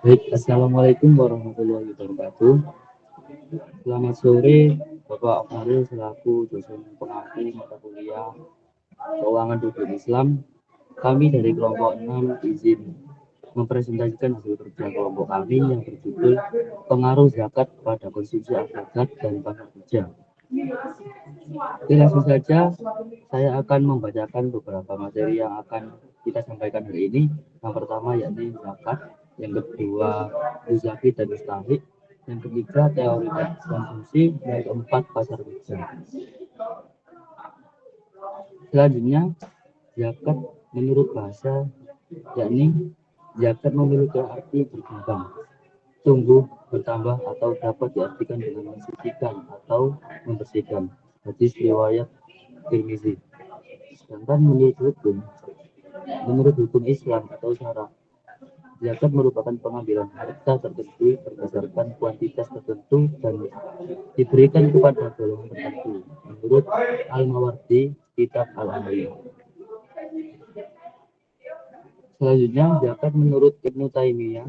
Baik, Assalamualaikum warahmatullahi wabarakatuh. Selamat sore, Bapak Akmal selaku dosen pengampu mata kuliah Keuangan Publik Islam. Kami dari kelompok 6 izin mempresentasikan hasil kerja kelompok kami yang berjudul Pengaruh Zakat pada Konsumsi Zakat dan Pasar Kerja. Langsung saja, saya akan membacakan beberapa materi yang akan kita sampaikan hari ini. Yang pertama yakni zakat, yang kedua muzaki dan mustahik, yang ketiga teori konsumsi, yang keempat pasar kerja. Selanjutnya, zakat menurut bahasa yakni zakat memiliki arti berkembang, tumbuh, bertambah, atau dapat diartikan dengan mensucikan atau membersihkan. Hadis riwayat Tirmizi. Sedangkan menurut hukum Islam atau syara, zakat merupakan pengambilan harta tertentu berdasarkan kuantitas tertentu dan diberikan kepada golongan tertentu. Menurut Al-Mawardi, kitab Al-Amaliyah. Selanjutnya, zakat menurut Ibnu Taimiyah,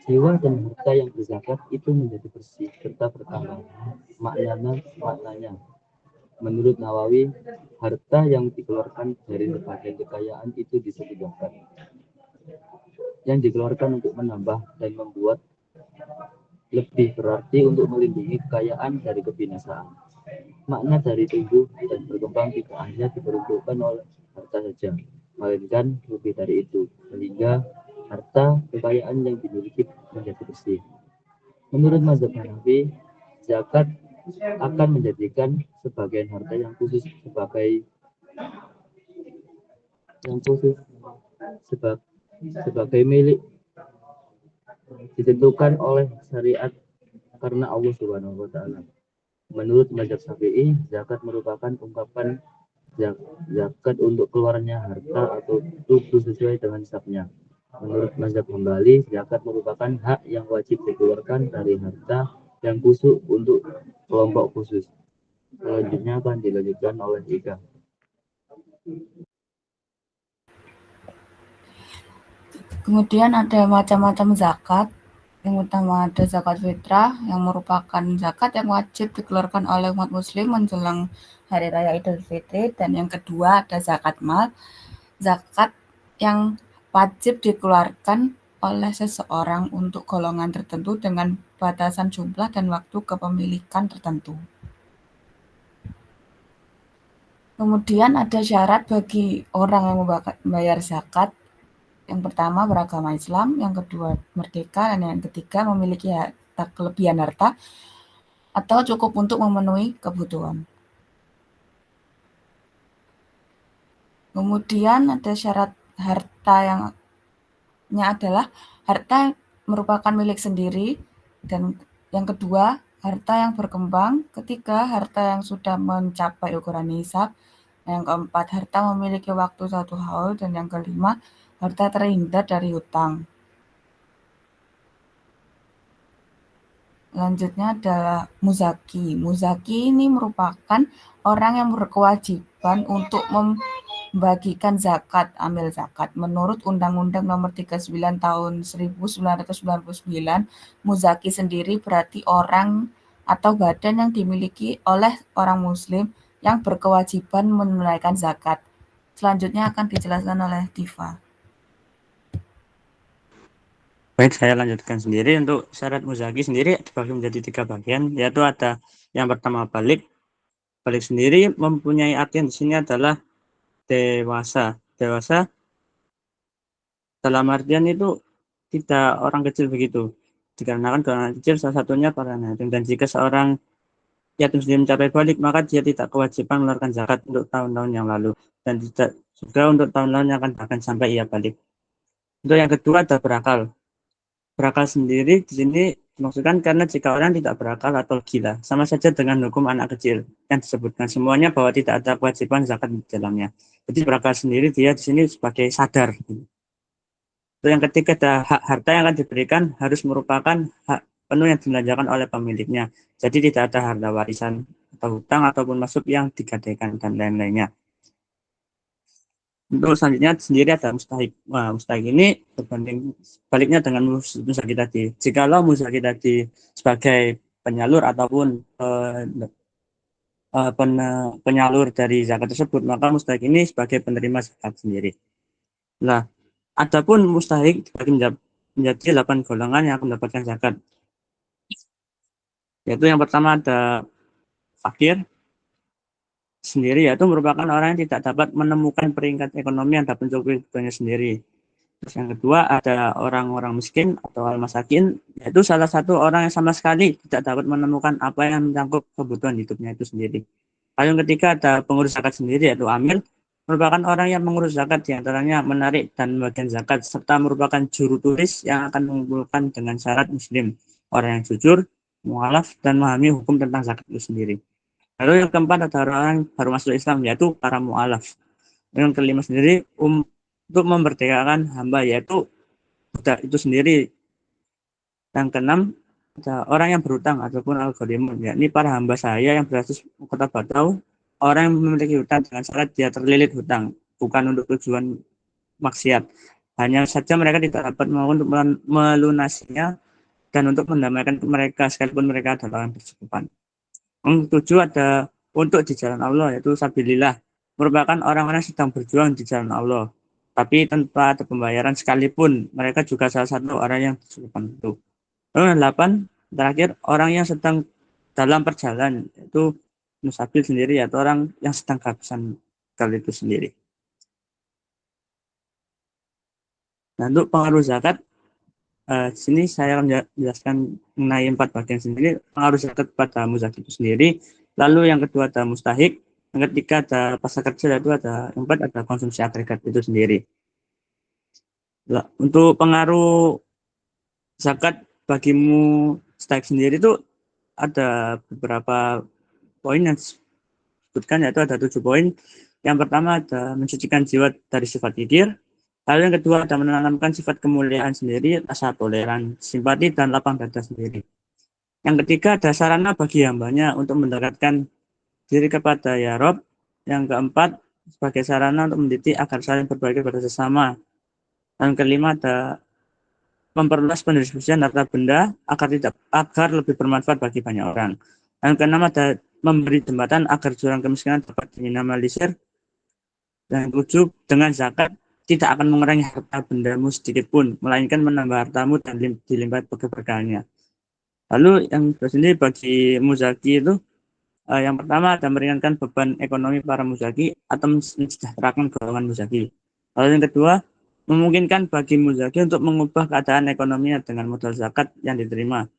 jiwa dan harta yang berzakat itu menjadi bersih serta bertambah. Maknanya, menurut Nawawi, harta yang dikeluarkan dari berbagai kekayaan itu disebut zakat. Yang dikeluarkan untuk menambah dan membuat lebih berarti untuk melindungi kekayaan dari kebinasaan. Makna dari tumbuh dan berkembang tidak hanya diperuntukkan oleh harta saja, melainkan lebih dari itu, sehingga harta kekayaan yang dimiliki menjadi bersih. Menurut mazhab Hanafi, zakat akan menjadikan sebagian harta yang khusus sebagai sebagai milik ditentukan oleh syariat karena Allah Subhanahu wa taala. Menurut mazhab Syafi'i, zakat merupakan ungkapan zakat untuk keluarnya harta atau tubuh sesuai dengan nisabnya. Menurut mazhab Hambali, zakat merupakan hak yang wajib dikeluarkan dari harta yang khusus untuk kelompok khusus. Selanjutnya akan dilanjutkan oleh Ika. Kemudian ada macam-macam zakat. Yang utama ada zakat fitrah yang merupakan zakat yang wajib dikeluarkan oleh umat muslim menjelang hari raya Idul Fitri, dan yang kedua ada zakat mal, zakat yang wajib dikeluarkan oleh seseorang untuk golongan tertentu dengan batasan jumlah dan waktu kepemilikan tertentu. Kemudian ada syarat bagi orang yang membayar zakat. Yang pertama beragama Islam, yang kedua merdeka, dan yang ketiga memiliki kelebihan harta atau cukup untuk memenuhi kebutuhan. Kemudian ada syarat harta yang adalah harta yang merupakan milik sendiri, dan yang kedua harta yang berkembang, ketiga harta yang sudah mencapai ukuran nisab, yang keempat harta memiliki waktu 1 haul, dan yang kelima harta terhindar dari hutang. Selanjutnya adalah muzaki. Muzaki ini merupakan orang yang berkewajiban untuk membagikan zakat, amil zakat. Menurut Undang-Undang Nomor 39 Tahun 1999, muzaki sendiri berarti orang atau badan yang dimiliki oleh orang muslim yang berkewajiban menunaikan zakat. Selanjutnya akan dijelaskan oleh Diva. Baik, saya lanjutkan sendiri. Untuk syarat muzaki sendiri dibagi menjadi 3 bagian, yaitu ada yang pertama balik. Balik sendiri mempunyai artian di sini adalah dewasa. Dewasa dalam artian itu tidak orang kecil begitu. Dikarenakan orang kecil salah satunya para yatim, dan jika seorang yatim sendiri mencapai balik, maka dia tidak kewajiban mengeluarkan zakat untuk tahun-tahun yang lalu, dan tidak juga untuk tahun-tahun yang akan bahkan sampai ia balik. Untuk yang kedua ada berakal. Berakal sendiri di sini dimaksudkan karena jika orang tidak berakal atau gila, sama saja dengan hukum anak kecil yang disebutkan semuanya bahwa tidak ada kewajiban zakat di dalamnya. Jadi berakal sendiri dia di sini sebagai sadar. Untuk yang ketiga ada hak harta yang akan diberikan harus merupakan hak penuh yang dibelanjakan oleh pemiliknya. Jadi tidak ada harta warisan atau hutang ataupun masuk yang digadaikan dan lain-lainnya. Untuk selanjutnya sendiri ada mustahik. Nah, mustahik ini berbanding baliknya dengan muzaki tadi. Jikalau muzaki tadi sebagai penyalur ataupun penyalur dari zakat tersebut, maka mustahik ini sebagai penerima zakat sendiri. Nah, adapun mustahik dibagi menjadi 8 golongan yang akan mendapatkan zakat. Yaitu yang pertama ada fakir sendiri, yaitu merupakan orang yang tidak dapat menemukan peringkat ekonomi yang dapat mencukupi kebutuhannya sendiri. Terus yang kedua ada orang-orang miskin atau al-masakin, yaitu salah satu orang yang sama sekali tidak dapat menemukan apa yang mencangkup kebutuhan hidupnya itu sendiri. Lalu yang ketiga ada pengurus zakat sendiri, yaitu amil, merupakan orang yang mengurus zakat, diantaranya menarik dan membagikan zakat, serta merupakan juru tulis yang akan mengumpulkan dengan syarat muslim, orang yang jujur, mualaf, dan memahami hukum tentang zakat itu sendiri. Lalu yang keempat ada orang yang baru masuk Islam, yaitu para mualaf. Yang kelima sendiri untuk memerdekakan hamba, yaitu budak itu sendiri. Yang keenam ada orang yang berhutang ataupun al-gharimun, yakni para hamba saya yang berasal kota Batau, orang yang memiliki hutang dengan syarat dia terlilit hutang, bukan untuk tujuan maksiat. Hanya saja mereka tidak dapat mau untuk melunasinya dan untuk mendamaikan mereka sekalipun mereka adalah orang berkecukupan. Yang ketujuh ada untuk di jalan Allah, yaitu sabilillah, merupakan orang-orang yang sedang berjuang di jalan Allah, tapi tanpa ada pembayaran sekalipun mereka juga salah satu orang yang berkecukupan itu. Lalu yang 8 terakhir orang yang sedang dalam perjalanan, yaitu musabil sendiri, atau orang yang sedang kehabisan kali itu sendiri. Nah, untuk pengaruh zakat, di sini saya akan menjelaskan mengenai 4 bagian sendiri. Pengaruh zakat pada muzaki itu sendiri, lalu yang kedua ada mustahik, yang ketiga ada pasar kerja, yaitu ada yang keempat ada konsumsi agregat itu sendiri. Nah, untuk pengaruh zakat bagimu mustahik sendiri itu ada beberapa poin yang disebutkan, yaitu ada 7 poin. Yang pertama ada mensucikan jiwa dari sifat kikir. Lalu yang kedua ada menanamkan sifat kemuliaan sendiri, rasa toleran, simpati, dan lapang dada sendiri. Yang ketiga ada sarana bagi hambanya untuk mendekatkan diri kepada ya Rob. Yang keempat sebagai sarana untuk mendidik agar saling berbagi pada sesama. Dan kelima ada memperluas pendistribusian harta benda agar lebih bermanfaat bagi banyak orang. Dan keenam ada memberi jembatan agar jurang kemiskinan dapat diminimalisir. Dan ketujuh, dengan zakat tidak akan mengurangi harta bendamu sedikit pun, melainkan menambah hartamu dan dilimpah keberkahannya. Lalu yang sendiri bagi muzaki itu, yang pertama ada meringankan beban ekonomi para muzaki atau mensejahterakan golongan muzaki. Lalu yang kedua, memungkinkan bagi muzaki untuk mengubah keadaan ekonominya dengan modal zakat yang diterima.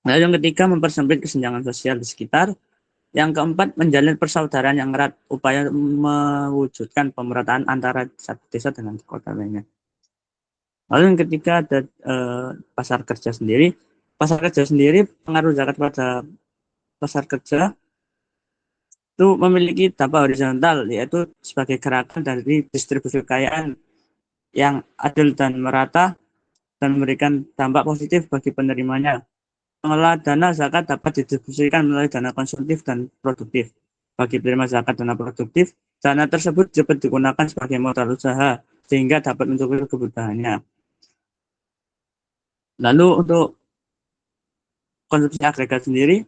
Lalu yang ketiga, mempersempit kesenjangan sosial di sekitar. Yang keempat, menjalin persaudaraan yang erat, upaya mewujudkan pemerataan antara satu desa dengan kota lainnya. Lalu yang ketiga ada pasar kerja sendiri. Pasar kerja sendiri, pengaruh zakat pada pasar kerja itu memiliki dampak horizontal, yaitu sebagai gerakan dari distribusi kekayaan yang adil dan merata dan memberikan dampak positif bagi penerimanya. Pengelola dana zakat dapat didistribusikan melalui dana konsumtif dan produktif. Bagi penerima zakat dana produktif, dana tersebut dapat digunakan sebagai modal usaha sehingga dapat mencukupi kebutuhannya. Lalu untuk konsumsi agregat sendiri,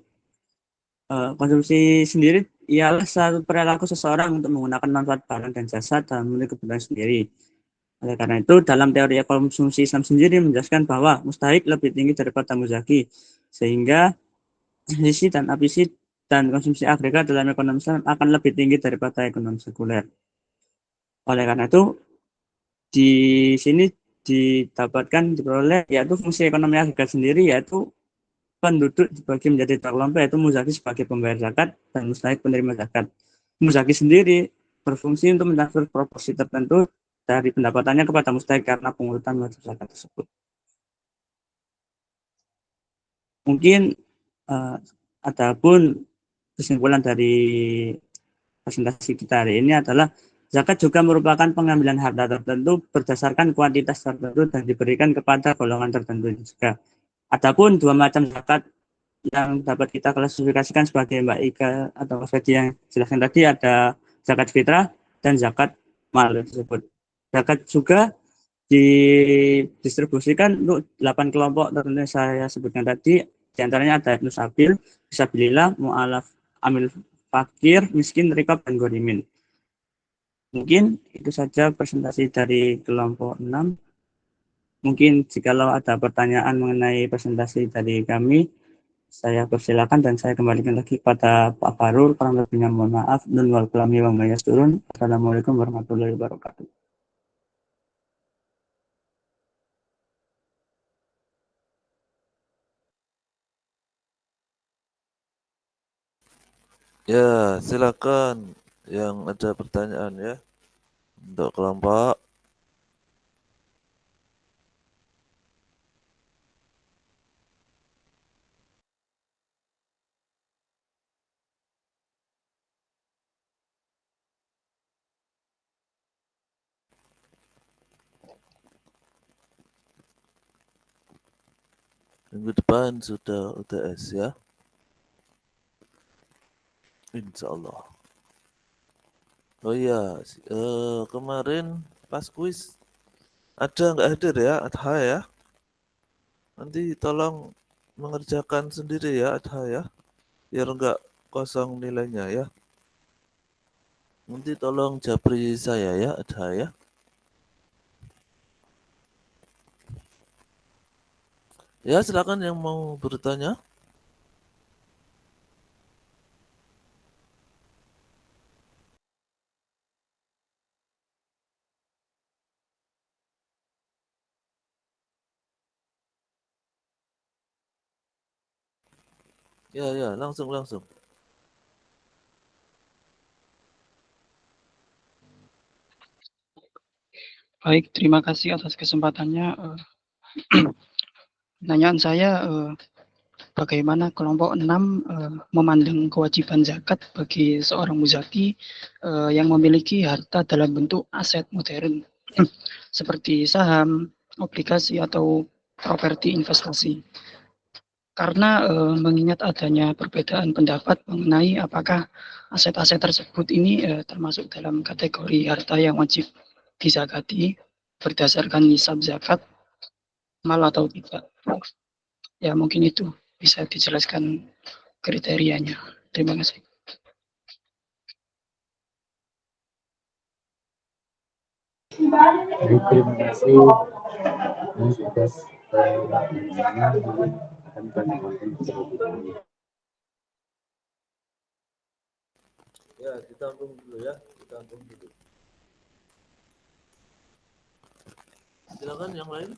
konsumsi sendiri ialah satu perilaku seseorang untuk menggunakan manfaat barang dan jasa dalam memenuhi kebutuhan sendiri. Oleh karena itu, dalam teori konsumsi Islam sendiri menjelaskan bahwa mustahik lebih tinggi daripada muzaki, sehingga sisi dan apisi dan konsumsi agregat dalam ekonomi Islam akan lebih tinggi daripada ekonomi sekuler. Oleh karena itu, di sini diperoleh yaitu fungsi ekonomi agregat sendiri, yaitu penduduk dibagi menjadi dua kelompok, yaitu muzaki sebagai pembayar zakat dan mustahik penerima zakat. Muzaki sendiri berfungsi untuk mentransfer proporsi tertentu dari pendapatannya kepada mustahik karena pengurutan wajib zakat tersebut. Mungkin adapun kesimpulan dari presentasi kita hari ini adalah zakat juga merupakan pengambilan harta tertentu berdasarkan kuantitas tertentu dan diberikan kepada golongan tertentu juga. Adapun 2 macam zakat yang dapat kita klasifikasikan sebagai Mbak Ika atau Fedi yang jelaskan tadi, ada zakat fitrah dan zakat mal tersebut. Zakat juga didistribusikan untuk 8 kelompok tertentu yang saya sebutkan tadi. Di antaranya ada nusabil, fisabilillah, mu'alaf, amil fakir, miskin, rikab, dan gorimin. Mungkin itu saja presentasi dari kelompok 6. Mungkin jikalau ada pertanyaan mengenai presentasi dari kami, saya persilakan dan saya kembalikan lagi kepada Pak Farul. Kurang lebihnya mohon maaf. Nun wal kalami wa ma yasturun. Assalamualaikum warahmatullahi wabarakatuh. Ya, silakan yang ada pertanyaan ya untuk kelompok. Minggu depan sudah UTS ya. Insya Allah. Oh iya, kemarin pas kuis ada nggak hadir ya, Adha ya? Nanti tolong mengerjakan sendiri ya, Adha ya, biar nggak kosong nilainya ya. Nanti tolong japri saya ya, Adha ya. Ya, silakan yang mau bertanya. Ya, langsung. Baik, terima kasih atas kesempatannya. Pertanyaan saya, bagaimana kelompok 6 memandang kewajiban zakat bagi seorang muzaki yang memiliki harta dalam bentuk aset modern seperti saham, obligasi, atau properti investasi. Karena mengingat adanya perbedaan pendapat mengenai apakah aset-aset tersebut ini termasuk dalam kategori harta yang wajib dizakati berdasarkan nisab zakat mal atau tidak. Ya, mungkin itu bisa dijelaskan kriterianya. Terima kasih. Baik, terima kasih Mas atas pertanyaannya. Akan kami lakukan selanjutnya. Ya, ditampung dulu ya, ditampung dulu. Silakan yang lain.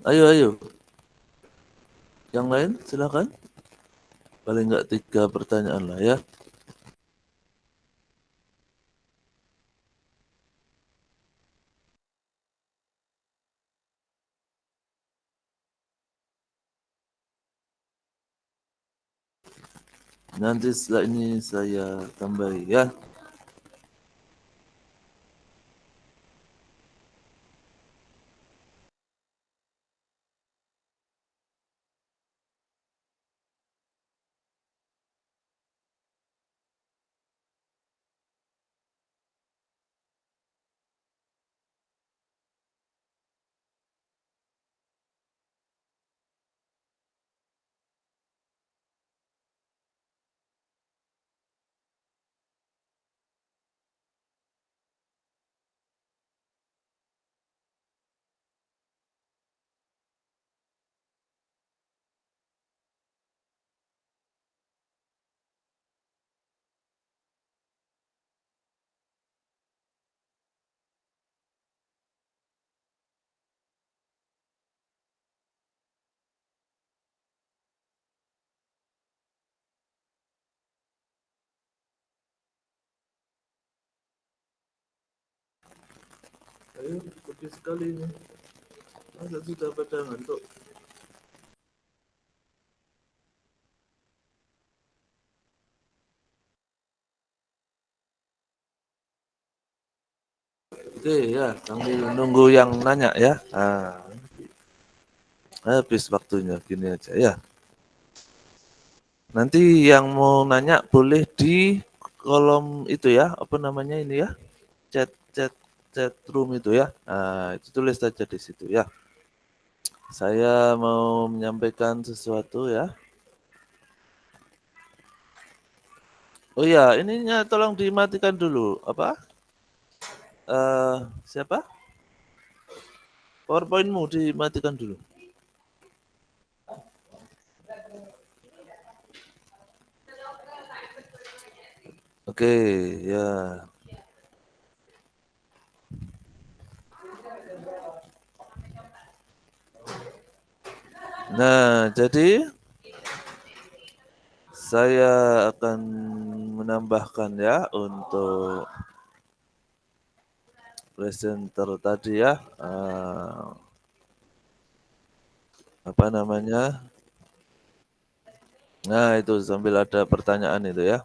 Ayo. Yang lain silakan. Paling nggak 3 pertanyaan lah ya. Nanti setelah ini saya tambahi ya. Ayo, lebih sekali ini. Masa sudah pada ngantuk? Oke ya, sambil nunggu yang nanya ya. Habis waktunya gini aja ya. Nanti yang mau nanya boleh di kolom itu ya, apa namanya ini ya, chat room itu ya. Itu tulis saja di situ ya. Saya mau menyampaikan sesuatu ya. Oh ya, ininya tolong dimatikan dulu. Apa? Siapa? PowerPoint-mu dimatikan dulu. Oke, ya. Nah, jadi saya akan menambahkan ya untuk presenter tadi ya. Apa namanya? Nah, itu sambil ada pertanyaan itu ya.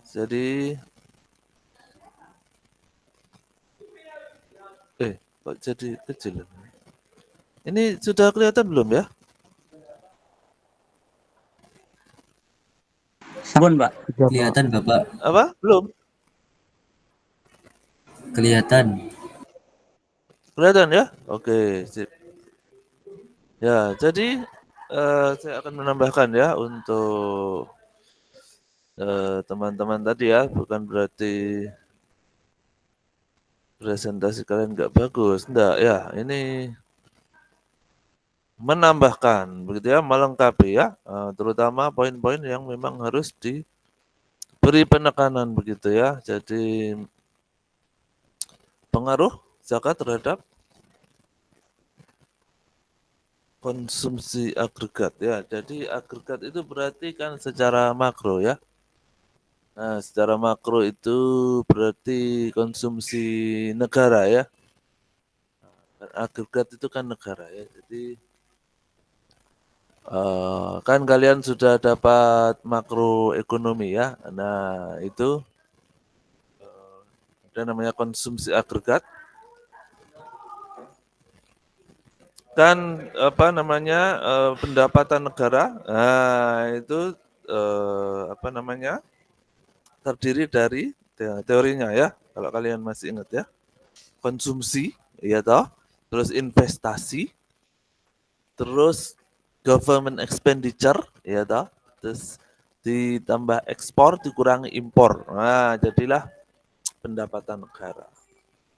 Jadi kok jadi kecil? Ini sudah kelihatan belum ya? Sampun, Pak. Kelihatan Bapak, Apa? Belum? kelihatan. Kelihatan ya? Oke, sip. Ya, jadi saya akan menambahkan ya untuk teman-teman tadi ya, bukan berarti presentasi kalian nggak bagus, enggak ya. Ini menambahkan, begitu ya, melengkapi ya, terutama poin-poin yang memang harus diberi penekanan begitu ya. Jadi pengaruh zakat terhadap konsumsi agregat ya. Jadi agregat itu berarti kan secara makro ya. Nah, secara makro itu berarti konsumsi negara ya. Agregat itu kan negara ya. Jadi kan kalian sudah dapat makroekonomi ya. Nah, itu ada namanya konsumsi agregat. Kan apa namanya pendapatan negara. Nah, itu apa namanya terdiri dari teorinya ya. Kalau kalian masih ingat ya. Konsumsi, ya toh. Terus investasi, terus government expenditure, ya toh. Terus ditambah ekspor, dikurangi impor. Nah, jadilah pendapatan negara.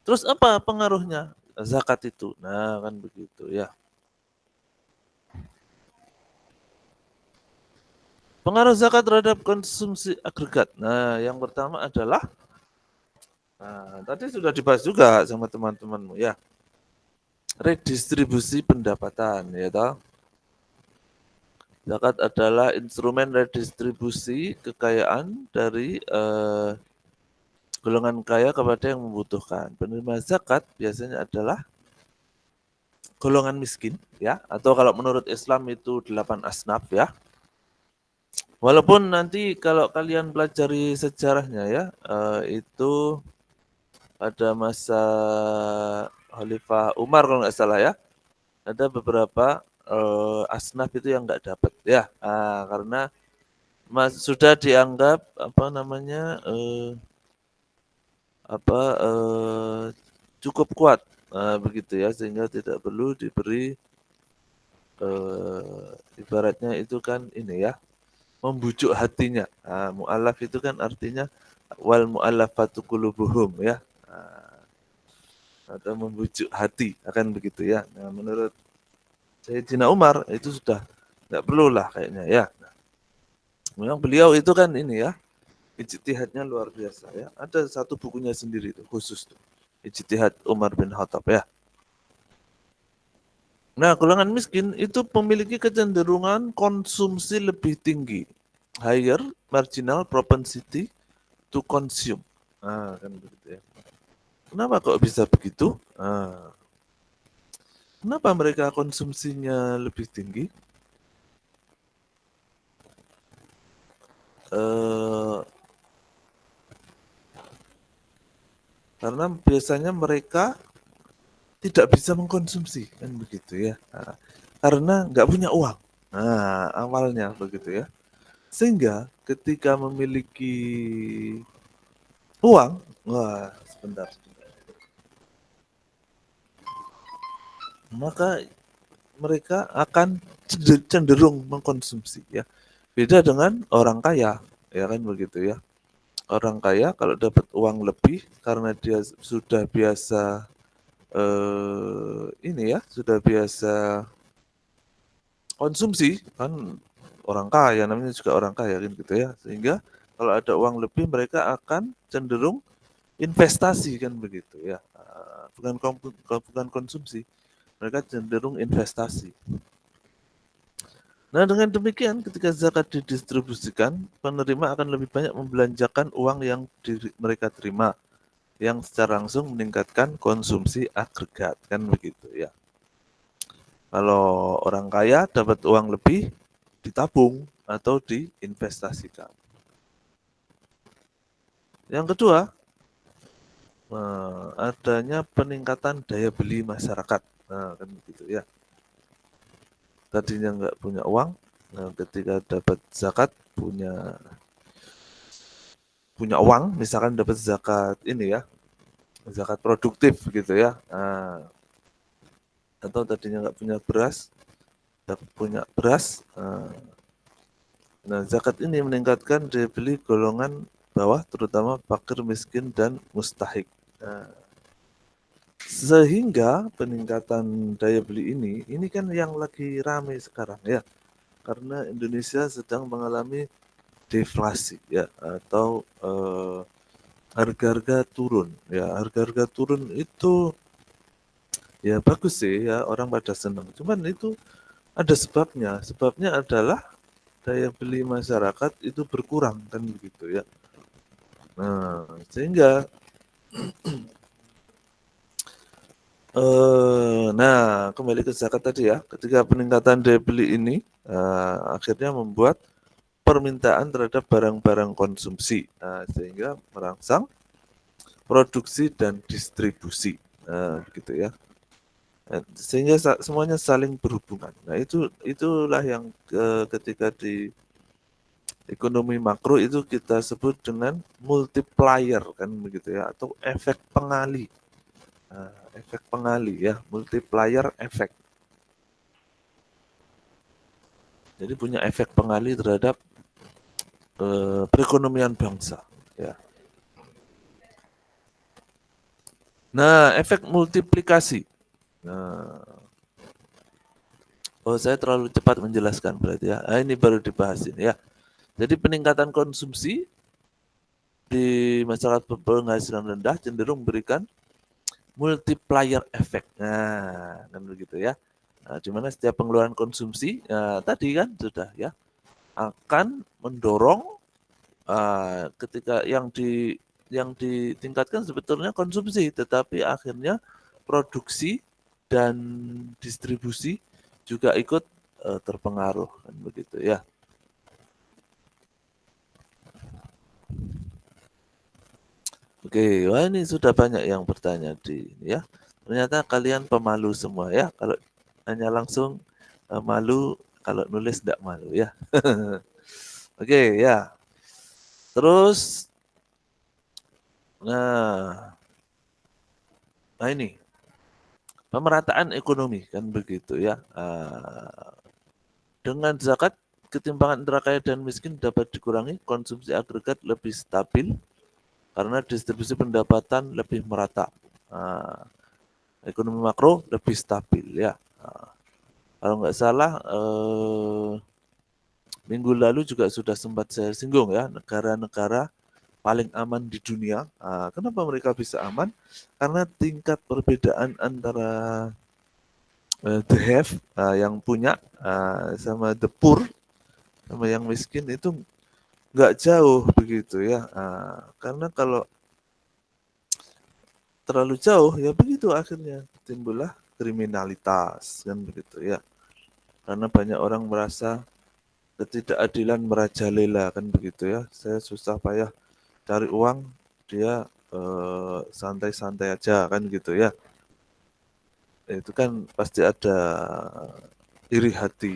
Terus apa pengaruhnya zakat itu? Nah, kan begitu ya. Pengaruh zakat terhadap konsumsi agregat. Nah, yang pertama adalah tadi sudah dibahas juga sama teman-temanmu ya. Redistribusi pendapatan, ya toh. Zakat adalah instrumen redistribusi kekayaan dari golongan kaya kepada yang membutuhkan. Penerima zakat biasanya adalah golongan miskin, ya. Atau kalau menurut Islam itu 8 asnaf, ya. Walaupun nanti kalau kalian pelajari sejarahnya ya, itu pada masa Khalifah Umar kalau nggak salah ya, ada beberapa asnaf itu yang nggak dapat ya, karena sudah dianggap apa namanya cukup kuat begitu ya, sehingga tidak perlu diberi ibaratnya itu kan ini ya, membujuk hatinya. Mu'alaf itu kan artinya wal mu'allafatu qulubuhum ya. Atau membujuk hati, akan begitu ya. Nah, menurut Sayyidina Umar itu sudah enggak perlulah kayaknya ya. Nah, memang beliau itu kan ini ya, ijtihadnya luar biasa ya. Ada satu bukunya sendiri itu khusus tuh. Ijtihad Umar bin Khattab ya. Nah, golongan miskin itu memiliki kecenderungan konsumsi lebih tinggi, higher marginal propensity to consume. Kan begitu ya. Kenapa kok bisa begitu? Kenapa mereka konsumsinya lebih tinggi? Karena biasanya mereka tidak bisa mengkonsumsi, kan begitu ya. Karena nggak punya uang. Awalnya begitu ya. Sehingga ketika memiliki uang, sebentar. Maka mereka akan cenderung mengkonsumsi ya. Beda dengan orang kaya, ya kan begitu ya. Orang kaya kalau dapat uang lebih karena dia sudah biasa sudah biasa konsumsi, kan orang kaya namanya juga orang kaya kan gitu ya. Sehingga kalau ada uang lebih mereka akan cenderung investasi kan begitu ya. Bukan konsumsi. Mereka cenderung investasi. Nah, dengan demikian ketika zakat didistribusikan, penerima akan lebih banyak membelanjakan uang yang mereka terima, yang secara langsung meningkatkan konsumsi agregat, kan begitu ya. Kalau orang kaya dapat uang lebih, ditabung atau diinvestasikan. Yang kedua, adanya peningkatan daya beli masyarakat. Kan begitu ya. Tadinya nggak punya uang, ketika dapat zakat punya uang, misalkan dapat zakat ini ya, zakat produktif gitu ya, atau tadinya nggak punya beras, dapat punya beras. Nah, zakat ini meningkatkan daya beli golongan bawah, terutama fakir, miskin, dan mustahik. Sehingga peningkatan daya beli ini kan yang lagi ramai sekarang ya, karena Indonesia sedang mengalami deflasi ya, atau harga-harga turun ya. Harga-harga turun itu ya bagus sih ya, orang pada senang. Cuman itu ada sebabnya. Sebabnya adalah daya beli masyarakat itu berkurang kan begitu ya. Nah, sehingga kembali ke zakat tadi ya. Ketika peningkatan daya beli ini akhirnya membuat permintaan terhadap barang-barang konsumsi, sehingga merangsang produksi dan distribusi, gitu ya. Sehingga semuanya saling berhubungan. Nah, itulah yang ketika di ekonomi makro itu kita sebut dengan multiplier kan begitu ya, atau efek pengali. Efek pengali ya, multiplier efek. Jadi punya efek pengali terhadap perekonomian bangsa ya. Nah, efek multiplikasi. Saya terlalu cepat menjelaskan berarti ya. Ini baru dibahas ini ya. Jadi peningkatan konsumsi di masyarakat berpenghasilan rendah cenderung memberikan multiplier effect. Nah, kan begitu ya. Di mana setiap pengeluaran konsumsi tadi kan sudah ya akan mendorong ketika yang ditingkatkan sebetulnya konsumsi, tetapi akhirnya produksi dan distribusi juga ikut terpengaruh kan begitu ya. Oke, wah ini sudah banyak yang bertanya di ini ya. Ternyata kalian pemalu semua ya. Kalau hanya langsung malu, kalau nulis tidak malu ya. Oke ya. Terus, nah ini pemerataan ekonomi kan begitu ya. Dengan zakat, ketimpangan antara kaya dan miskin dapat dikurangi, konsumsi agregat lebih stabil karena distribusi pendapatan lebih merata. Ekonomi makro lebih stabil ya. Kalau nggak salah minggu lalu juga sudah sempat saya singgung ya, negara-negara paling aman di dunia. Kenapa mereka bisa aman? Karena tingkat perbedaan antara the have yang punya sama the poor, sama yang miskin itu nggak jauh begitu ya. Karena kalau terlalu jauh ya begitu akhirnya timbullah kriminalitas kan begitu ya. Karena banyak orang merasa ketidakadilan merajalela kan begitu ya. Saya susah payah cari uang, dia santai-santai aja kan gitu ya. Itu kan pasti ada iri hati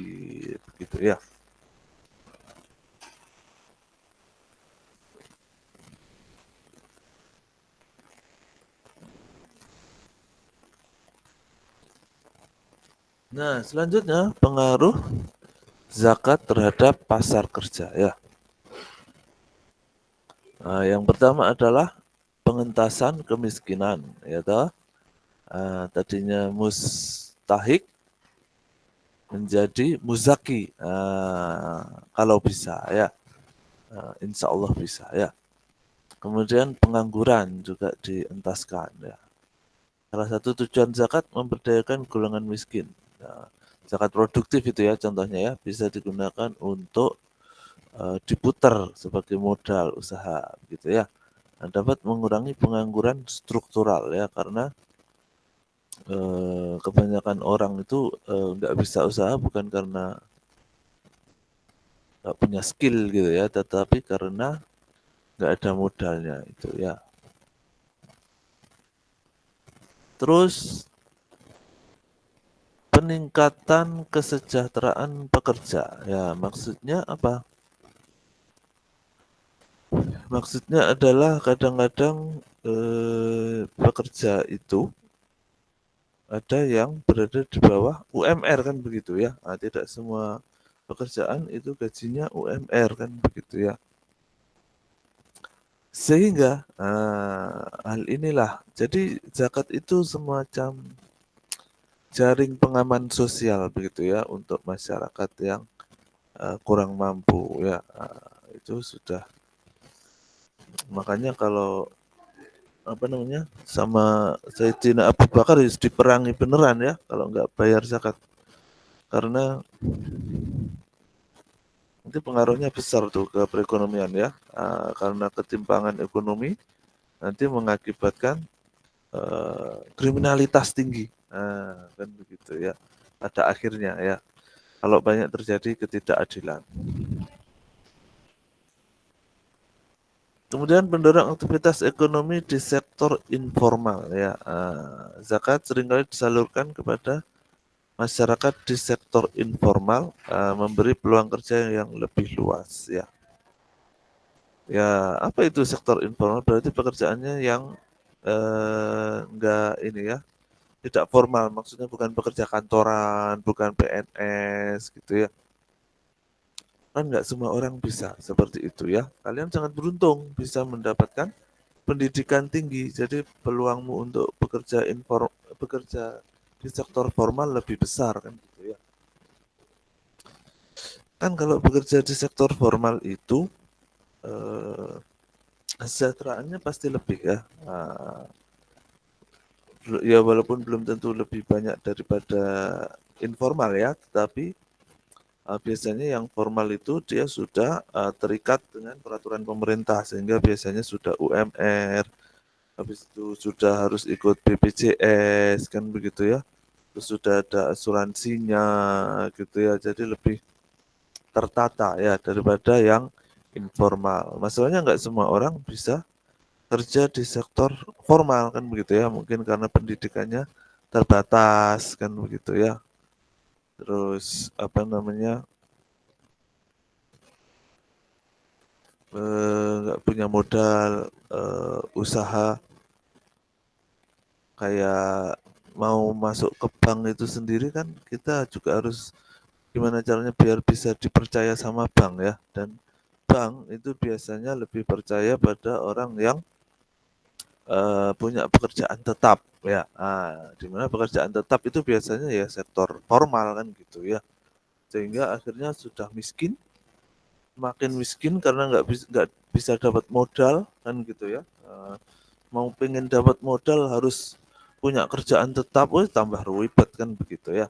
begitu ya. Nah, selanjutnya pengaruh zakat terhadap pasar kerja ya. Nah, yang pertama adalah pengentasan kemiskinan ya toh. Tadinya mustahik menjadi muzaki kalau bisa ya. Insya Allah bisa ya. Kemudian pengangguran juga dientaskan ya. Salah satu tujuan zakat memberdayakan golongan miskin. Nah, zakat produktif itu ya contohnya ya, bisa digunakan untuk diputar sebagai modal usaha gitu ya. Nah, dapat mengurangi pengangguran struktural ya, karena kebanyakan orang itu nggak bisa usaha bukan karena nggak punya skill gitu ya, tetapi karena nggak ada modalnya itu ya. Terus peningkatan kesejahteraan pekerja ya, maksudnya apa? Maksudnya adalah kadang-kadang pekerja itu ada yang berada di bawah UMR kan begitu ya. Nah, tidak semua pekerjaan itu gajinya UMR kan begitu ya. Sehingga hal inilah, jadi zakat itu semacam jaring pengaman sosial begitu ya untuk masyarakat yang kurang mampu ya. Itu sudah, makanya kalau apa namanya, sama Sayyidina Abu Bakar harus diperangi beneran ya kalau nggak bayar zakat, karena nanti pengaruhnya besar tuh ke perekonomian ya. Karena ketimpangan ekonomi nanti mengakibatkan kriminalitas tinggi, kan begitu ya pada akhirnya ya, kalau banyak terjadi ketidakadilan. Kemudian pendorong aktivitas ekonomi di sektor informal ya. Zakat seringkali disalurkan kepada masyarakat di sektor informal, memberi peluang kerja yang lebih luas ya. Ya, apa itu sektor informal? Berarti pekerjaannya yang enggak ini ya, tidak formal. Maksudnya bukan pekerja kantoran, bukan PNS gitu ya. Kan nggak semua orang bisa seperti itu ya. Kalian sangat beruntung bisa mendapatkan pendidikan tinggi. Jadi peluangmu untuk bekerja di sektor formal lebih besar kan gitu ya. Kan kalau bekerja di sektor formal itu kesejahteraannya pasti lebih ya. Ya walaupun belum tentu lebih banyak daripada informal ya, tetapi biasanya yang formal itu dia sudah terikat dengan peraturan pemerintah, sehingga biasanya sudah UMR, habis itu sudah harus ikut BPJS kan begitu ya, terus sudah ada asuransinya gitu ya, jadi lebih tertata ya daripada yang informal. Masalahnya nggak semua orang bisa kerja di sektor formal kan begitu ya, mungkin karena pendidikannya terbatas kan begitu ya. Terus apa namanya, nggak punya modal usaha, kayak mau masuk ke bank itu sendiri kan kita juga harus gimana caranya biar bisa dipercaya sama bank ya, dan bank itu biasanya lebih percaya pada orang yang punya pekerjaan tetap ya. Di mana pekerjaan tetap itu biasanya ya sektor formal kan gitu ya. Sehingga akhirnya sudah miskin, makin miskin karena nggak bisa dapat modal kan gitu ya. Mau pengen dapat modal harus punya kerjaan tetap, tambah ribet kan begitu ya.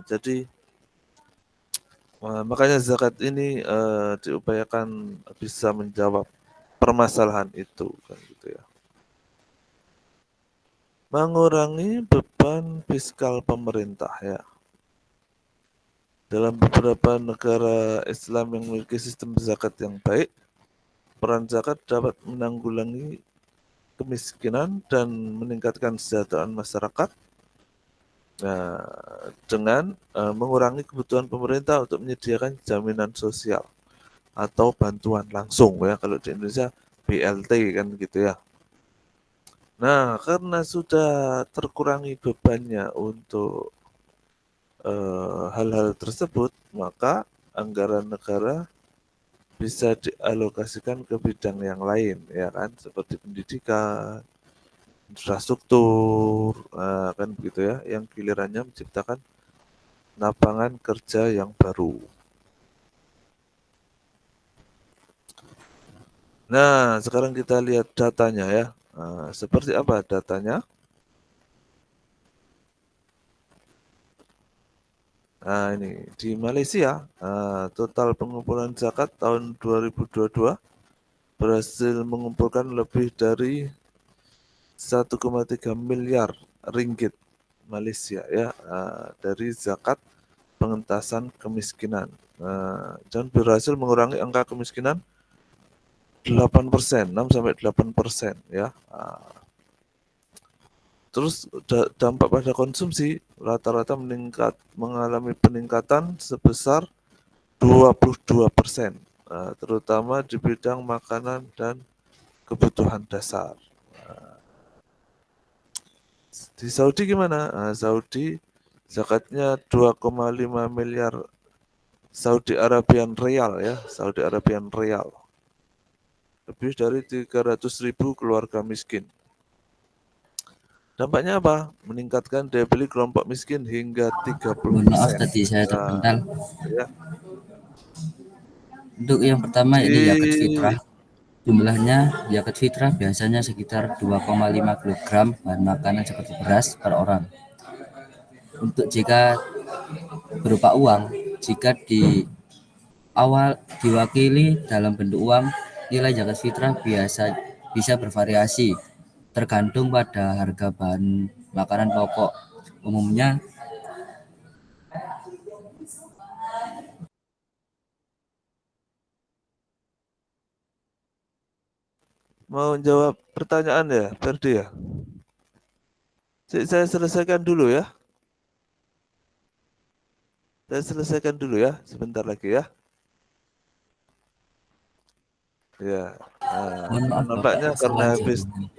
Jadi Makanya zakat ini diupayakan bisa menjawab permasalahan itu kan gitu ya. Mengurangi beban fiskal pemerintah ya. Dalam beberapa negara Islam yang memiliki sistem zakat yang baik, peran zakat dapat menanggulangi kemiskinan dan meningkatkan kesejahteraan masyarakat. Nah, dengan mengurangi kebutuhan pemerintah untuk menyediakan jaminan sosial atau bantuan langsung ya, kalau di Indonesia BLT kan gitu ya. Nah, karena sudah terkurangi bebannya untuk hal-hal tersebut, maka anggaran negara bisa dialokasikan ke bidang yang lain ya kan, seperti pendidikan, infrastruktur, kan begitu ya, yang gilirannya menciptakan lapangan kerja yang baru. Nah, sekarang kita lihat datanya ya. Seperti apa datanya? Nah, ini di Malaysia, total pengumpulan zakat tahun 2022 berhasil mengumpulkan lebih dari 1,3 miliar ringgit Malaysia ya, dari zakat pengentasan kemiskinan, dan berhasil mengurangi angka kemiskinan 8%, 6-8% ya. Terus dampak pada konsumsi rata-rata mengalami peningkatan sebesar 22%, terutama di bidang makanan dan kebutuhan dasar. Di Saudi gimana? Saudi zakatnya 2,5 miliar Saudi Arabian Real ya, Saudi Arabian Real. Lebih dari 300.000 keluarga miskin. Dampaknya apa? Meningkatkan daya beli kelompok miskin hingga 30%. Mohon maaf tadi saya terpental. Ya. Untuk yang pertama ini zakat fitrah. Di Jumlahnya zakat fitrah biasanya sekitar 2,5 kg bahan makanan seperti beras per orang. Untuk jika berupa uang, jika di awal diwakili dalam bentuk uang, nilai zakat fitrah biasa bisa bervariasi tergantung pada harga bahan makanan pokok. Umumnya mau jawab pertanyaan ya, Ferdi ya. Saya selesaikan dulu ya. Saya selesaikan dulu ya, sebentar lagi ya. Ya, mohon maaf Bapak, nampaknya kesalahan jaringan.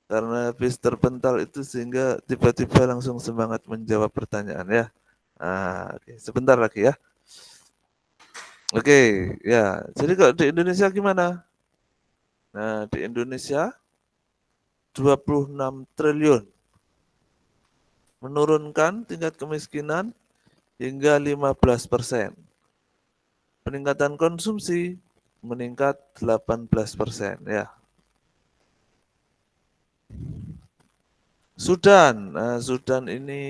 karena habis terpental itu sehingga tiba-tiba langsung semangat menjawab pertanyaan ya. Oke, sebentar lagi ya. Oke, ya. Jadi kalau di Indonesia gimana? Nah, di Indonesia 26 triliun. Menurunkan tingkat kemiskinan hingga 15%. Peningkatan konsumsi meningkat 18% ya. Sudan, Sudan ini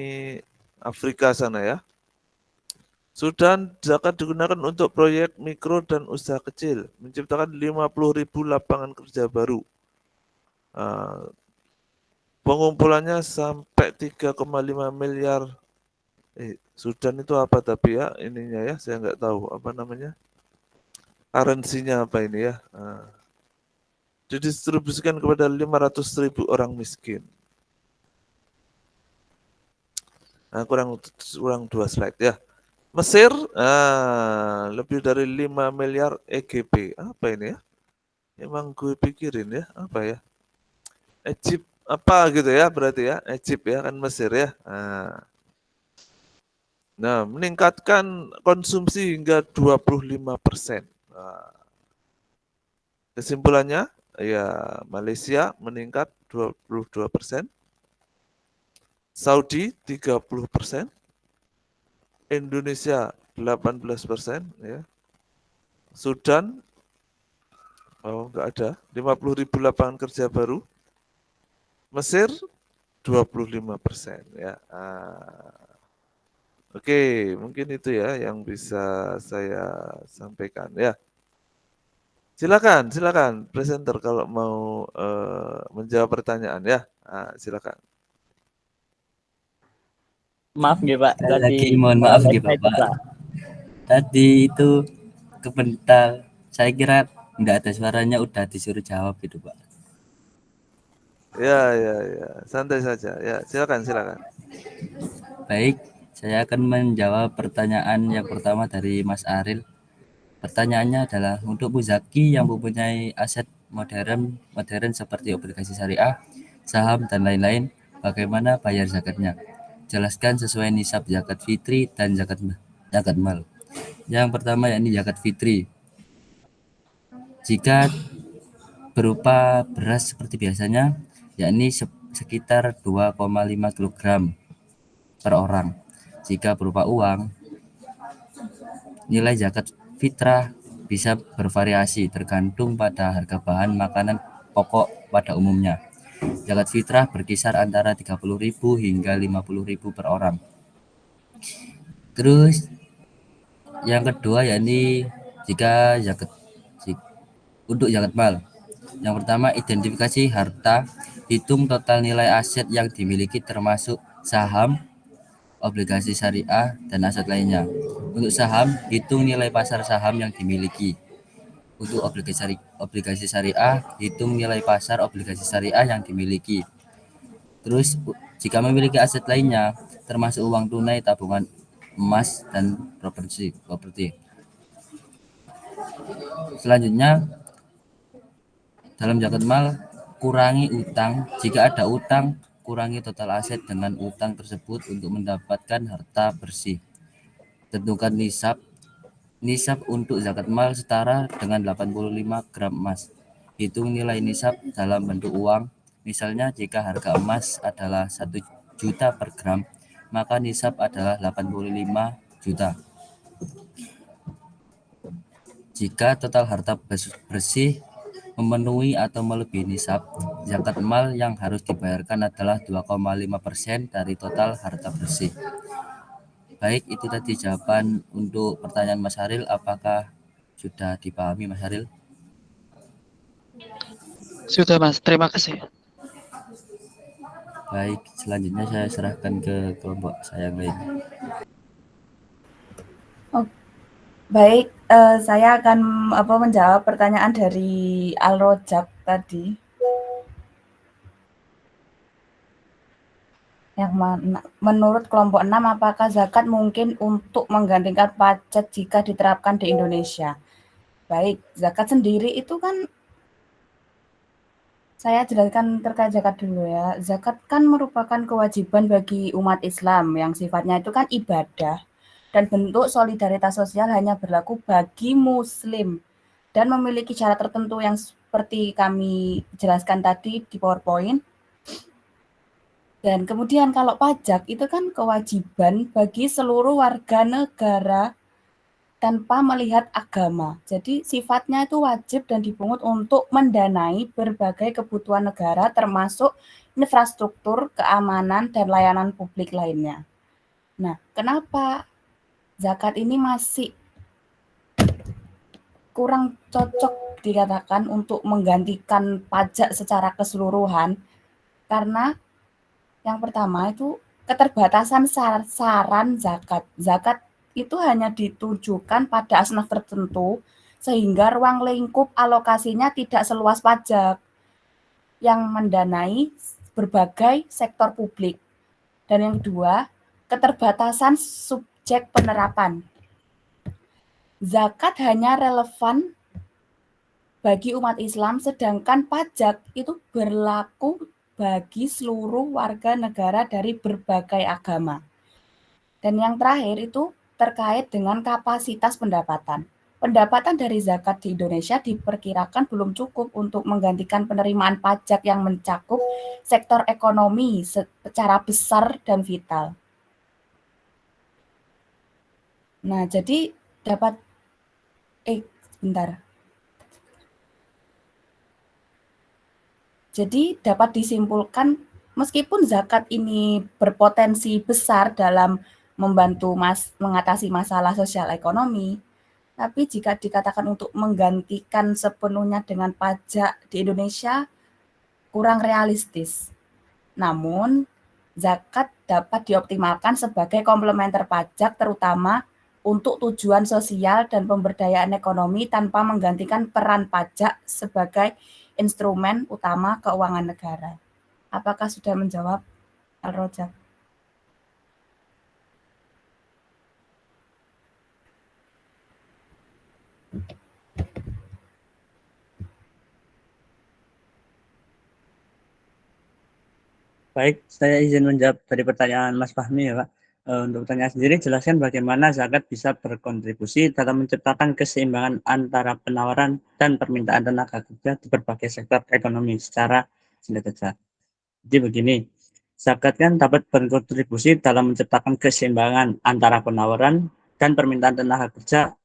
Afrika sana ya. Sudan zakat digunakan untuk proyek mikro dan usaha kecil, menciptakan 50.000 lapangan kerja baru. Pengumpulannya sampai 3,5 miliar. Sudan itu apa tapi ya ininya ya, saya nggak tahu apa namanya. Currency-nya apa ini ya. Didistribusikan kepada 500.000 orang miskin. Kurang 2 slide ya. Mesir, lebih dari 5 miliar EGP. Apa ini ya? Emang gue pikirin ya, apa ya? Egypt apa gitu ya berarti ya, Egypt ya kan Mesir ya. Nah, meningkatkan konsumsi hingga 25%. Kesimpulannya, ya Malaysia meningkat 22%, Saudi 30%, Indonesia 18%, ya. Sudan, enggak ada, 50.000 lapangan kerja baru. Mesir 25% ya. Oke, mungkin itu ya yang bisa saya sampaikan ya. Silakan presenter kalau mau menjawab pertanyaan ya. Nah, silakan. Maaf nggih Pak, Sekali tadi lagi mohon maaf nggih excited, Bapak. Pak. Tadi itu kepental. Saya kira enggak ada suaranya udah disuruh jawab gitu Pak. Ya, santai saja. Ya, silakan. Baik, saya akan menjawab pertanyaan yang pertama dari Mas Aril. Pertanyaannya adalah untuk Muzaki yang mempunyai aset modern seperti obligasi syariah, saham dan lain-lain, bagaimana bayar zakatnya? Jelaskan sesuai nisab zakat fitri dan zakat mal. Yang pertama yakni zakat fitri. Jika berupa beras seperti biasanya, yakni sekitar 2,5 kg per orang. Jika berupa uang, nilai zakat fitrah bisa bervariasi tergantung pada harga bahan makanan pokok pada umumnya. Zakat fitrah berkisar antara 30.000 hingga 50.000 per orang. Terus yang kedua yakni untuk zakat mal. Yang pertama, identifikasi harta, hitung total nilai aset yang dimiliki termasuk saham, obligasi syariah, dan aset lainnya. Untuk saham, hitung nilai pasar saham yang dimiliki. Untuk obligasi syariah, hitung nilai pasar obligasi syariah yang dimiliki. Terus, jika memiliki aset lainnya, termasuk uang tunai, tabungan emas, dan properti. Selanjutnya, dalam zakat mal, kurangi utang. Jika ada utang, kurangi total aset dengan utang tersebut untuk mendapatkan harta bersih. Tentukan nisab. Nisab untuk zakat mal setara dengan 85 gram emas. Hitung nilai nisab dalam bentuk uang. Misalnya jika harga emas adalah 1 juta per gram, maka nisab adalah 85 juta. Jika total harta bersih memenuhi atau melebihi nisab, zakat mal yang harus dibayarkan adalah 2,5% dari total harta bersih. Baik, itu tadi jawaban untuk pertanyaan Mas Haril. Apakah sudah dipahami Mas Haril? Sudah Mas, terima kasih. Baik, selanjutnya saya serahkan ke kelompok saya yang lain. Baik, saya akan menjawab pertanyaan dari Al-Rojak tadi. Yang menurut kelompok 6, apakah zakat mungkin untuk menggantikan pajak jika diterapkan di Indonesia? Baik, zakat sendiri itu kan saya jelaskan terkait zakat dulu ya. Zakat kan merupakan kewajiban bagi umat Islam yang sifatnya itu kan ibadah. Dan bentuk solidaritas sosial hanya berlaku bagi Muslim dan memiliki syarat tertentu yang seperti kami jelaskan tadi di PowerPoint. Dan kemudian kalau pajak itu kan kewajiban bagi seluruh warga negara tanpa melihat agama. Jadi sifatnya itu wajib dan dipungut untuk mendanai berbagai kebutuhan negara termasuk infrastruktur, keamanan, dan layanan publik lainnya. Nah, kenapa zakat ini masih kurang cocok dikatakan untuk menggantikan pajak secara keseluruhan? Karena yang pertama itu keterbatasan saran zakat. Zakat itu hanya ditujukan pada asnaf tertentu sehingga ruang lingkup alokasinya tidak seluas pajak yang mendanai berbagai sektor publik. Dan yang kedua, keterbatasan subjek penerapan. Zakat hanya relevan bagi umat Islam, sedangkan pajak itu berlaku bagi seluruh warga negara dari berbagai agama. Dan yang terakhir itu terkait dengan kapasitas pendapatan. Pendapatan dari zakat di Indonesia diperkirakan belum cukup untuk menggantikan penerimaan pajak yang mencakup sektor ekonomi secara besar dan vital. Nah, jadi dapat disimpulkan meskipun zakat ini berpotensi besar dalam membantu mengatasi masalah sosial ekonomi. Tapi jika dikatakan untuk menggantikan sepenuhnya dengan pajak di Indonesia, kurang realistis. Namun, zakat dapat dioptimalkan sebagai komplementer pajak terutama untuk tujuan sosial dan pemberdayaan ekonomi tanpa menggantikan peran pajak sebagai instrumen utama keuangan negara. Apakah sudah menjawab, Al-Rojak? Baik, saya izin menjawab dari pertanyaan Mas Fahmi ya Pak. Untuk pertanyaan sendiri, jelaskan bagaimana zakat bisa berkontribusi dalam menciptakan keseimbangan antara penawaran dan permintaan tenaga kerja di berbagai sektor ekonomi secara singkat. Jadi begini, zakat kan dapat berkontribusi dalam menciptakan keseimbangan antara penawaran dan permintaan tenaga kerja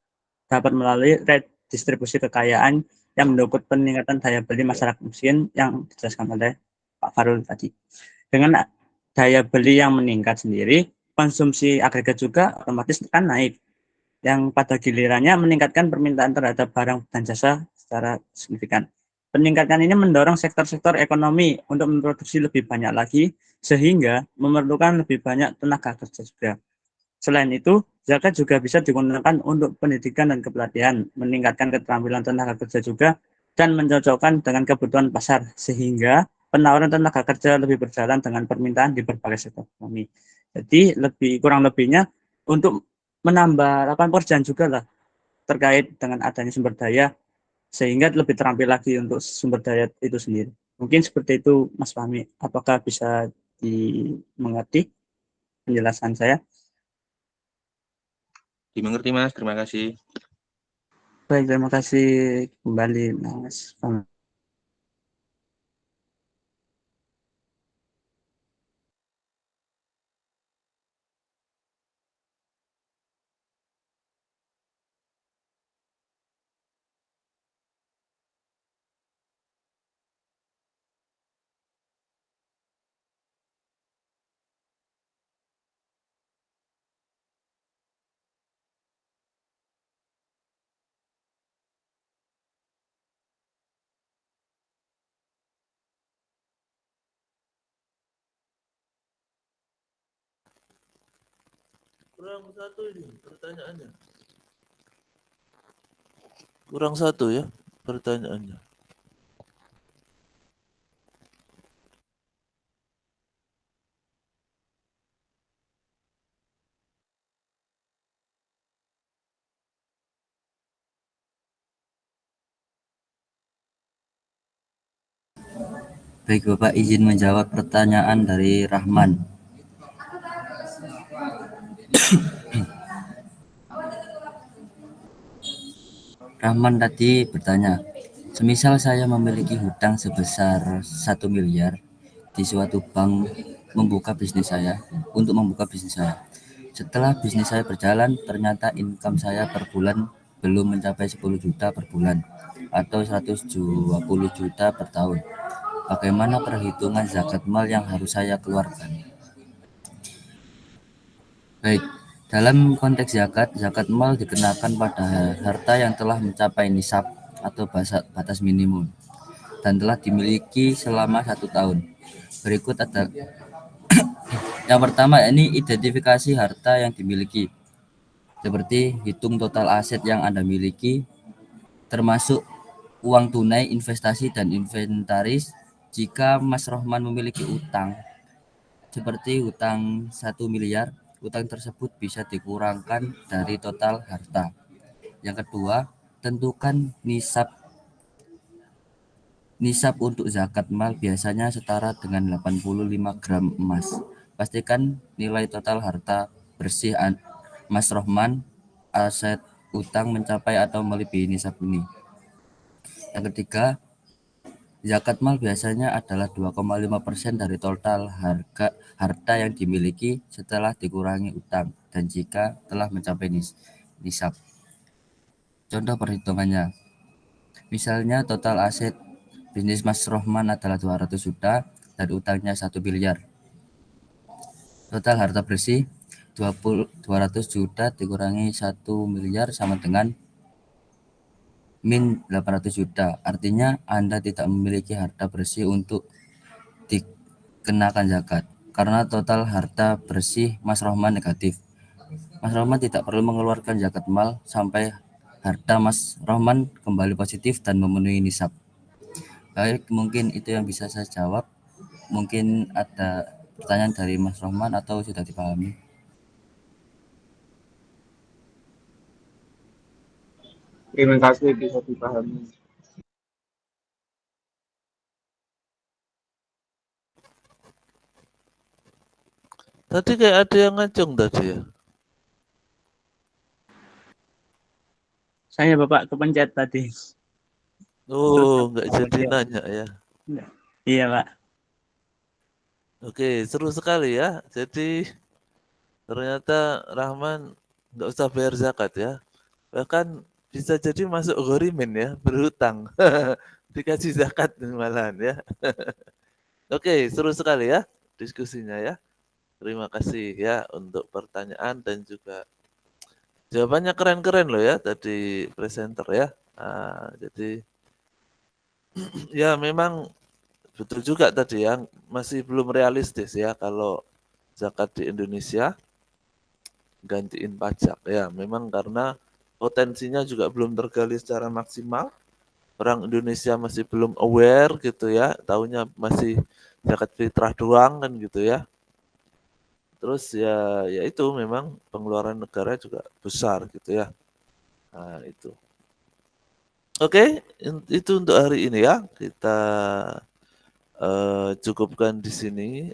dapat melalui redistribusi kekayaan yang mendukung peningkatan daya beli masyarakat miskin yang dijelaskan oleh Pak Farul tadi. Dengan daya beli yang meningkat sendiri, konsumsi agregat juga otomatis akan naik, yang pada gilirannya meningkatkan permintaan terhadap barang dan jasa secara signifikan. Peningkatan ini mendorong sektor-sektor ekonomi untuk memproduksi lebih banyak lagi, sehingga memerlukan lebih banyak tenaga kerja juga. Selain itu, zakat juga bisa digunakan untuk pendidikan dan kepelatihan, meningkatkan keterampilan tenaga kerja juga, dan mencocokkan dengan kebutuhan pasar, sehingga penawaran tenaga kerja lebih berjalan dengan permintaan di berbagai sektor ekonomi. Jadi kurang lebihnya untuk menambah lapangan pekerjaan juga lah terkait dengan adanya sumber daya, sehingga lebih terampil lagi untuk sumber daya itu sendiri. Mungkin seperti itu Mas Fahmi. Apakah bisa dimengerti penjelasan saya? Dimengerti Mas, terima kasih. Baik, terima kasih kembali Mas Fahmi. Kurang satu ini pertanyaannya. Kurang satu ya pertanyaannya. Baik Bapak, izin menjawab pertanyaan dari Rahman. Rahman tadi bertanya, semisal saya memiliki hutang sebesar 1 miliar di suatu bank untuk membuka bisnis saya. Setelah bisnis saya berjalan, ternyata income saya per bulan belum mencapai 10 juta per bulan atau 120 juta per tahun. Bagaimana perhitungan zakat mal yang harus saya keluarkan? Baik, dalam konteks zakat mal dikenakan pada harta yang telah mencapai nisab atau batas minimum dan telah dimiliki selama 1 tahun. Berikut ada yang pertama, ini identifikasi harta yang dimiliki. Seperti hitung total aset yang Anda miliki, termasuk uang tunai, investasi, dan inventaris. Jika Mas Rohman memiliki utang, seperti hutang 1 miliar, utang tersebut bisa dikurangkan dari total harta. Yang kedua, tentukan nisab untuk zakat mal biasanya setara dengan 85 gram emas. Pastikan nilai total harta bersih Mas Rohman aset utang mencapai atau melebihi nisab ini. Yang ketiga, zakat mal biasanya adalah 2,5% dari total harta yang dimiliki setelah dikurangi utang dan jika telah mencapai nisab. Contoh perhitungannya, misalnya total aset bisnis Mas Rohman adalah 200 juta dan utangnya 1 miliar. Total harta bersih 200 juta dikurangi 1 miliar sama dengan min 800 juta. Artinya Anda tidak memiliki harta bersih untuk dikenakan zakat. Karena total harta bersih Mas Rohman negatif. Mas Rohman tidak perlu mengeluarkan zakat mal sampai harta Mas Rohman kembali positif dan memenuhi nisab. Baik, mungkin itu yang bisa saya jawab. Mungkin ada pertanyaan dari Mas Rohman atau sudah dipahami? Terima kasih bisa dipahami. Tadi kayak ada yang ngacung tadi ya. Saya Bapak kepencet tadi. Oh, nggak jadi nanya ya. Iya Pak. Oke, seru sekali ya. Jadi ternyata Rahman nggak usah bayar zakat ya. Bahkan bisa jadi masuk ghorimin ya, berhutang. Dikasih zakat malahan ya. Oke, seru sekali ya diskusinya ya. Terima kasih ya untuk pertanyaan dan juga jawabannya keren-keren loh ya tadi presenter ya. Jadi ya memang betul juga tadi ya, masih belum realistis ya kalau zakat di Indonesia gantiin pajak ya. Memang karena potensinya juga belum tergali secara maksimal. Orang Indonesia masih belum aware gitu ya, taunya masih zakat fitrah doang kan gitu ya. Terus ya itu memang pengeluaran negara juga besar gitu ya. Nah, itu. Oke, itu untuk hari ini ya. Kita cukupkan di sini.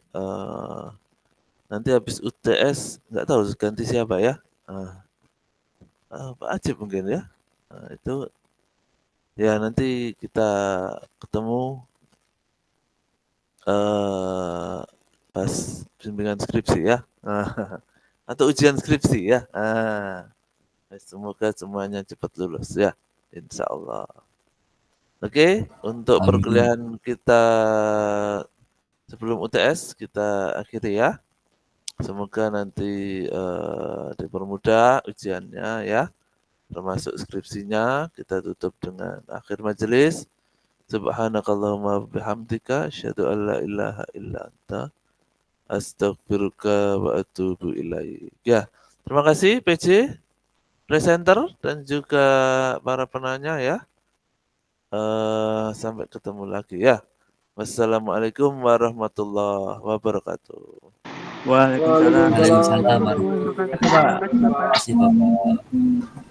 Nanti habis UTS nggak tahu ganti siapa ya. Pak Ajib mungkin ya. Itu ya nanti kita ketemu pas bimbingan skripsi ya. Atau ujian skripsi ya. Semoga semuanya cepat lulus ya. Insya Allah. Oke, untuk Amin. perkuliahan kita sebelum UTS kita akhiri ya. Semoga nanti dipermudah ujiannya ya. Termasuk skripsinya kita tutup dengan akhir majelis. Subhanakallahumma bihamdika asyhadu an la ilaha illa anta astaghfiruka wa atubu ilaik. Ya, terima kasih PJ, presenter dan juga para penanya ya. Sampai ketemu lagi ya. Wassalamualaikum warahmatullahi wabarakatuh. Waalaikumsalam. Waalaikumsalam. Terima kasih Pak. Terima kasih Bapak.